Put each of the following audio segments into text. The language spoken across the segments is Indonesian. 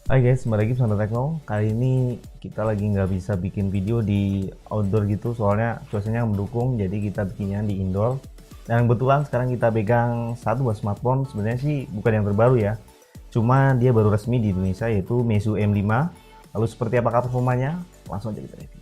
Hai guys, kembali lagi bersama Tekno. Kali ini kita lagi nggak bisa bikin video di outdoor gitu, soalnya cuacanya nggak mendukung, jadi kita bikinnya di indoor. Dan kebetulan sekarang kita pegang satu buah smartphone, sebenarnya sih bukan yang terbaru ya, cuma dia baru resmi di Indonesia, yaitu Meizu M5. Lalu seperti apakah performanya? Langsung aja kita review.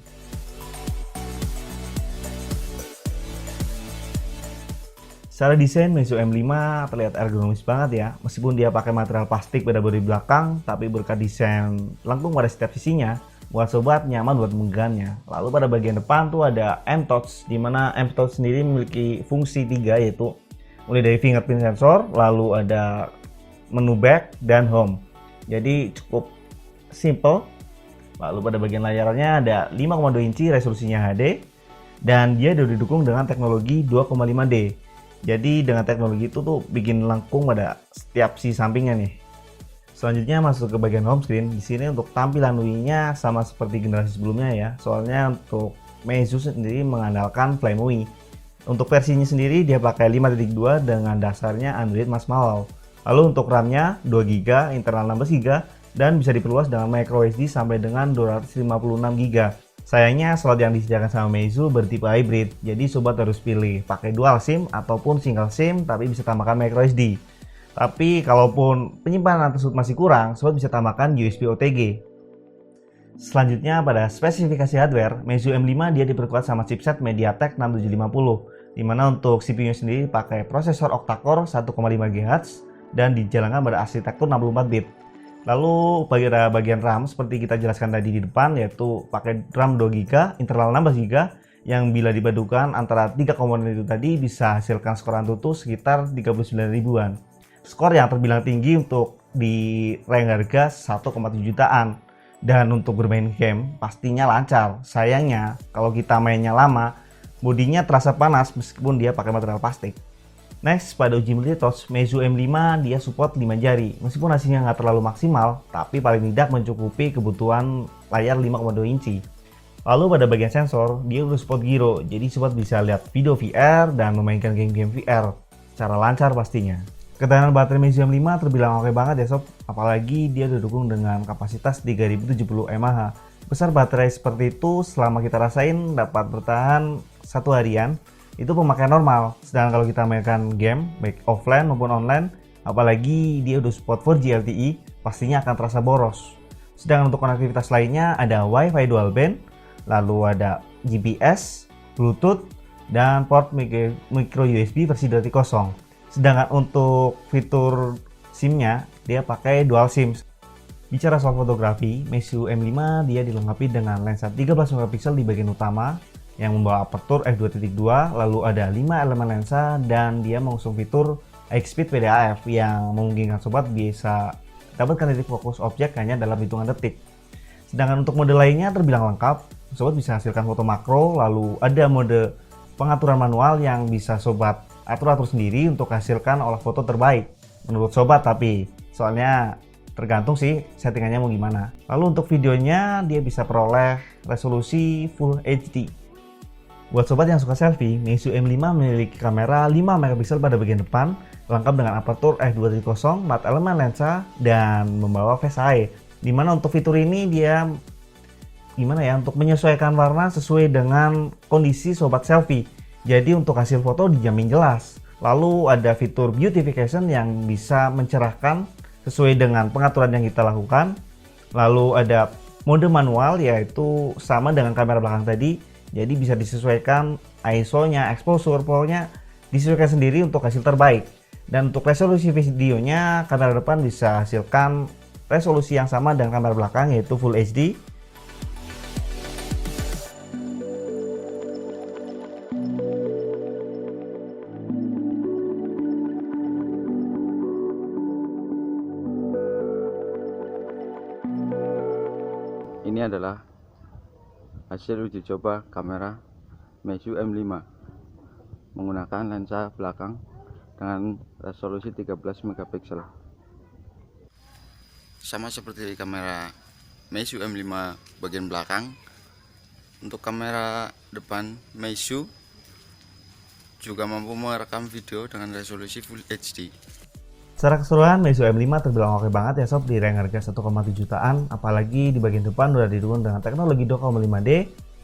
Secara desain Meizu M5 terlihat ergonomis banget ya. Meskipun dia pakai material plastik pada bodi belakang, tapi berkat desain lengkung pada setiap sisinya, buat sobat nyaman buat menggenggamnya. Lalu pada bagian depan tuh ada M-Touch, di mana M-Touch sendiri memiliki fungsi tiga, yaitu mulai dari fingerprint sensor, lalu ada menu back dan home. Jadi cukup simple. Lalu pada bagian layarnya ada 5,2 inci resolusinya HD, dan dia sudah didukung dengan teknologi 2,5D. Jadi dengan teknologi itu tuh bikin lengkung pada setiap sisi sampingnya nih. Selanjutnya masuk ke bagian home screen. Di sini untuk tampilan UI-nya sama seperti generasi sebelumnya ya. Soalnya untuk Meizu sendiri mengandalkan Flame UI. Untuk versinya sendiri dia pakai 5.2 dengan dasarnya Android Marshmallow. Lalu untuk RAM-nya 2GB, internal 16GB, dan bisa diperluas dengan microSD sampai dengan 256GB. Sayangnya slot yang disediakan sama Meizu bertipe hybrid, jadi sobat harus pilih pakai dual SIM ataupun single SIM tapi bisa tambahkan microSD. Tapi kalaupun penyimpanan tersebut masih kurang, sobat bisa tambahkan USB OTG. Selanjutnya pada spesifikasi hardware, Meizu M5 dia diperkuat sama chipset MediaTek 6750, dimana untuk CPU-nya sendiri pakai prosesor octa-core 1,5 GHz dan dijalankan pada arsitektur 64 bit. Lalu bagian RAM seperti kita jelaskan tadi di depan, yaitu pakai RAM 2GB, internal 16GB, yang bila dipadukan antara tiga komponen itu tadi bisa hasilkan skor Antutu sekitar 39 ribuan. Skor yang terbilang tinggi untuk di rank harga 1,7 jutaan. Dan untuk bermain game pastinya lancar. Sayangnya kalau kita mainnya lama, bodinya terasa panas meskipun dia pakai material plastik. Next, pada uji multitouch, Meizu M5 dia support 5 jari. Meskipun hasilnya nggak terlalu maksimal, tapi paling tidak mencukupi kebutuhan layar 5,2 inci. Lalu pada bagian sensor, dia udah support gyro, jadi sobat bisa lihat video VR dan memainkan game-game VR secara lancar pastinya. Ketahanan baterai Meizu M5 terbilang oke banget ya sob, apalagi dia didukung dengan kapasitas 3070 mAh. Besar baterai seperti itu selama kita rasain dapat bertahan satu harian, itu pemakaian normal. Sedangkan kalau kita mainkan game baik offline maupun online, apalagi dia udah support 4G LTE, pastinya akan terasa boros. Sedangkan untuk konektivitas lainnya ada Wi-Fi dual band, lalu ada GPS, Bluetooth, dan port micro USB versi 2.0. Sedangkan untuk fitur SIM-nya dia pakai dual SIM. Bicara soal fotografi, Meizu M5 dia dilengkapi dengan lensa 13 megapiksel di bagian utama yang membawa aperture f2.2, lalu ada 5 elemen lensa, dan dia mengusung fitur High-Speed PDAF yang memungkinkan sobat bisa dapatkan titik fokus objek hanya dalam hitungan detik. Sedangkan untuk mode lainnya terbilang lengkap, sobat bisa hasilkan foto makro, lalu ada mode pengaturan manual yang bisa sobat atur-atur sendiri untuk hasilkan olah foto terbaik menurut sobat, tapi soalnya tergantung sih settingannya mau gimana. Lalu untuk videonya dia bisa peroleh resolusi Full HD. Buat sobat yang suka selfie, Meizu M5 memiliki kamera 5 megapiksel pada bagian depan, lengkap dengan aperture f2.0, 4 elemen lensa, dan membawa Face ID. Dimana untuk fitur ini dia untuk menyesuaikan warna sesuai dengan kondisi sobat selfie. Jadi untuk hasil foto dijamin jelas. Lalu ada fitur beautification yang bisa mencerahkan sesuai dengan pengaturan yang kita lakukan. Lalu ada mode manual, yaitu sama dengan kamera belakang tadi. Jadi bisa disesuaikan ISO-nya, exposure, pokoknya disesuaikan sendiri untuk hasil terbaik. Dan untuk resolusi videonya, kamera depan bisa hasilkan resolusi yang sama dengan kamera belakang, yaitu Full HD. Ini adalah hasil uji coba kamera Meizu M5 menggunakan lensa belakang dengan resolusi 13 megapiksel. Sama seperti di kamera Meizu M5 bagian belakang, untuk kamera depan Meizu juga mampu merekam video dengan resolusi Full HD. Secara keseluruhan Meizu M5 terbilang oke banget ya sob di rank harga 1,7 jutaan, apalagi di bagian depan udah didukung dengan teknologi 2,5D,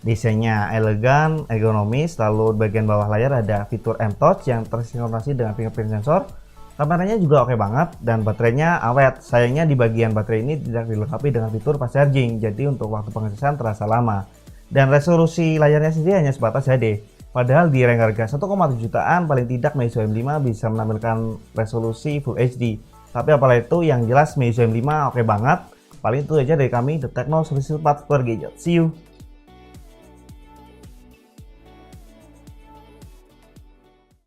desainnya elegan, ergonomis, lalu di bagian bawah layar ada fitur M-Touch yang tersinkronisasi dengan fingerprint sensor. Kameranya juga oke banget dan baterainya awet. Sayangnya di bagian baterai ini tidak dilengkapi dengan fitur fast charging, jadi untuk waktu pengecasan terasa lama. Dan resolusi layarnya sendiri hanya sebatas HD. Padahal di rank harga 1,7 jutaan paling tidak Meizu M5 bisa menampilkan resolusi Full HD. Tapi apalah itu, yang jelas Meizu M5 oke banget. Paling itu aja dari kami, The Techno Solution 4 Gadget. See you!